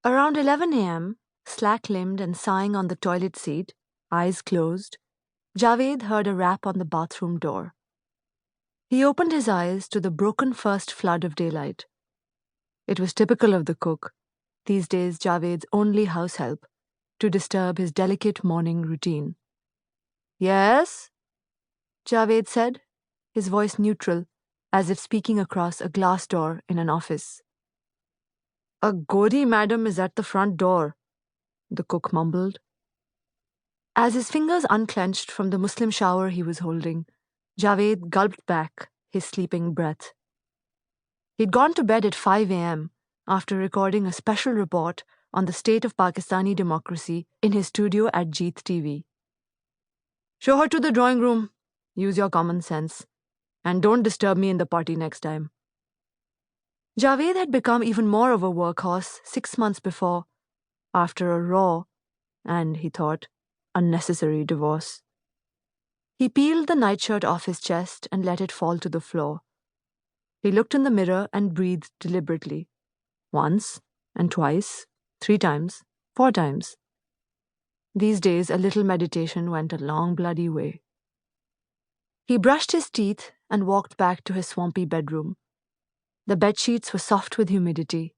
Around 11 a.m., slack-limbed and sighing on the toilet seat, eyes closed, Javed heard a rap on the bathroom door. He opened his eyes to the broken first flood of daylight. It was typical of the cook, these days Javed's only house help, to disturb his delicate morning routine. "Yes?" Javed said, his voice neutral, as if speaking across a glass door in an office. "A Godi madam is at the front door," the cook mumbled. As his fingers unclenched from the Muslim shower he was holding, Javed gulped back his sleeping breath. He'd gone to bed at 5 a.m. after recording a special report on the state of Pakistani democracy in his studio at Jeet TV. "Show her to the drawing room. Use your common sense. And don't disturb me in the party next time." Javed had become even more of a workhorse 6 months before, after a raw, and, he thought, unnecessary divorce. He peeled the nightshirt off his chest and let it fall to the floor. He looked in the mirror and breathed deliberately. Once, and twice, 3 times, 4 times. These days, a little meditation went a long bloody way. He brushed his teeth and walked back to his swampy bedroom. The bedsheets were soft with humidity.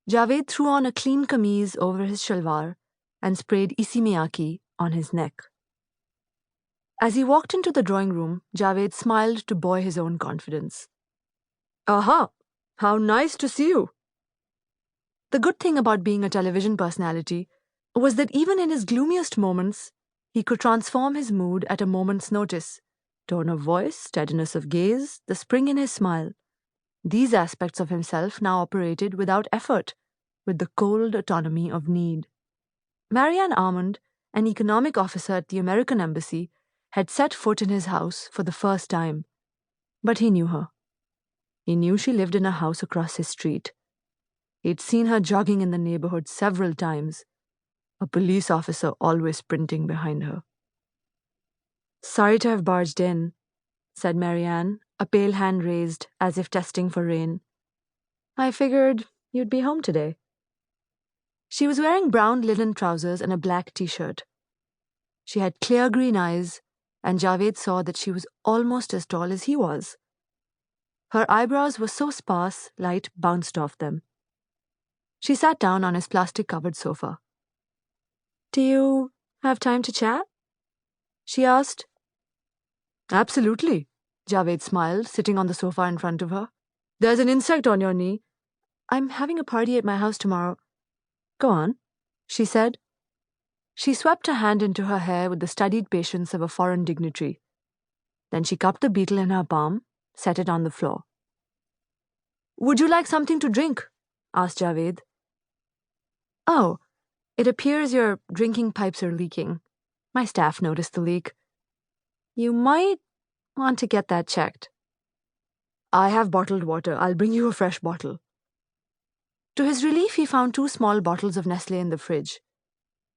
Javed threw on a clean kameez over his shalwar and sprayed isi miyake on his neck. As he walked into the drawing room, Javed smiled to buoy his own confidence. "Aha! How nice to see you!" The good thing about being a television personality was that even in his gloomiest moments, he could transform his mood at a moment's notice. Tone of voice, steadiness of gaze, the spring in his smile. These aspects of himself now operated without effort, with the cold autonomy of need. Marianne Armand, an economic officer at the American embassy, had set foot in his house for the first time. But he knew her. He knew she lived in a house across his street. He'd seen her jogging in the neighborhood several times, a police officer always sprinting behind her. "Sorry to have barged in," said Marianne, a pale hand raised as if testing for rain. "I figured you'd be home today." She was wearing brown linen trousers and a black t-shirt. She had clear green eyes, and Javed saw that she was almost as tall as he was. Her eyebrows were so sparse, light bounced off them. She sat down on his plastic-covered sofa. "Do you have time to chat?" she asked. "Absolutely," Javed smiled, sitting on the sofa in front of her. "There's an insect on your knee." "I'm having a party at my house tomorrow." "Go on," she said. She swept a hand into her hair with the studied patience of a foreign dignitary. Then she cupped the beetle in her palm, set it on the floor. "Would you like something to drink?" asked Javed. "Oh, it appears your drinking pipes are leaking. My staff noticed the leak. You might want to get that checked." "I have bottled water. I'll bring you a fresh bottle." To his relief, he found 2 small bottles of Nestle in the fridge.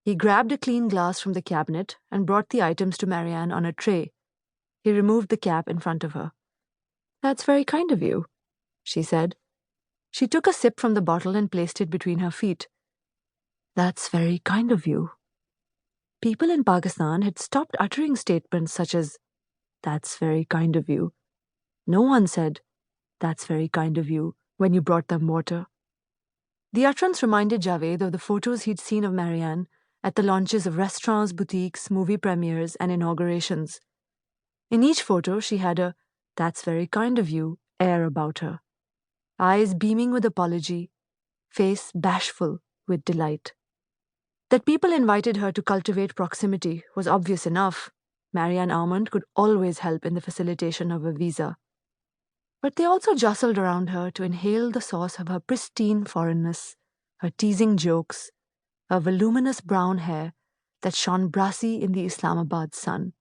He grabbed a clean glass from the cabinet and brought the items to Marianne on a tray. He removed the cap in front of her. "That's very kind of you," she said. She took a sip from the bottle and placed it between her feet. "That's very kind of you." People in Pakistan had stopped uttering statements such as, "That's very kind of you." No one said, "That's very kind of you," when you brought them water. The utterance reminded Javed of the photos he'd seen of Marianne at the launches of restaurants, boutiques, movie premieres, and inaugurations. In each photo, she had a "That's very kind of you" air about her. Eyes beaming with apology, face bashful with delight. That people invited her to cultivate proximity was obvious enough. Marianne Armand could always help in the facilitation of a visa. But they also jostled around her to inhale the sauce of her pristine foreignness, her teasing jokes, her voluminous brown hair that shone brassy in the Islamabad sun.